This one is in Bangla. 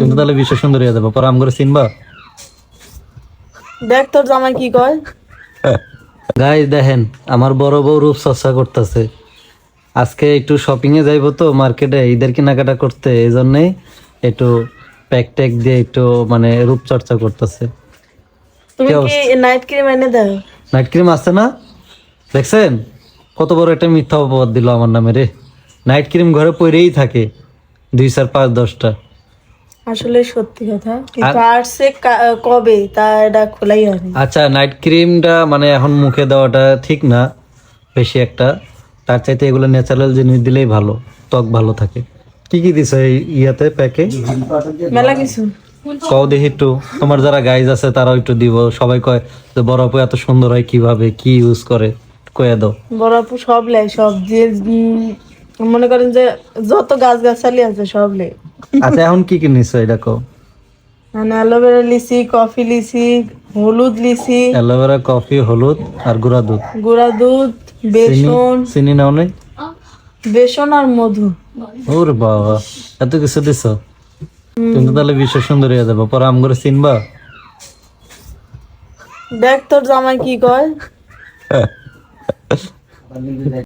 তুমি তো তাহলে বিশ্ব সুন্দরী হয়ে যাবো, পরে আম করে চিনবা। দেখ তোর জামাই কি কয়। গাইস দেখেন আমার বড় বউ রূপ চর্চা করতেছে। আজকে একটু শপিং এ যাইবো তো মার্কেটে ঈদের কেনাকাটা করতে, এই জন্যই একটু প্যাক ট্যাক দিয়ে একটু মানে রূপ চর্চা করতেছে। তুমি কি নাইট ক্রিম এনে দাও? নাইট ক্রিম আছে না, দেখছেন কত বড় একটা মিথ্যা অপবাদ দিল আমার নামে রে। নাইট ক্রিম ঘরে পরেই থাকে 2 4 5 10টা। আসলে সত্যি কথা, কিন্তু আসছে কবে তা এটা খোলাই হয়নি। আচ্ছা নাইট ক্রিমটা মানে এখন মুখে দেওয়াটা ঠিক না বেশি একটা, তার চাইতে এগুলো ন্যাচারাল জিনিস দিলেই ভালো, ত্বক ভালো থাকে। কি কি দিছো এই ইয়াতে প্যাকে? মেলা কিছু। কও দেখি একটু, তোমার যারা গাইজ আছে তারাও একটু দিব। সবাই কয় যে বড় আপু এত সুন্দর হয় কিভাবে, কি ইউজ করে, কয়ে দাও। বড় আপু সব লেয়, সব যে মনে করেন যে যত গাছ গাছালি আছে সব লেয়। আচ্ছা এখন কি কি নিছো এটা কও। মানে অ্যালোভেরা লিচি, কফি লিচি, হলুদ লিচি, অ্যালোভেরা, কফি, হলুদ আর গুঁড়া দুধ, গুঁড়া দুধ, বেসন, চিনি নাও নাই? বেসন আর মধু। ওর বাবা এত কিছু দিছো, তুমি তো তাহলে বিশ্ব সুন্দরী হয়ে যাবো, পরে আম করে চিনবা। দেখ তোর জামাই কি কয়।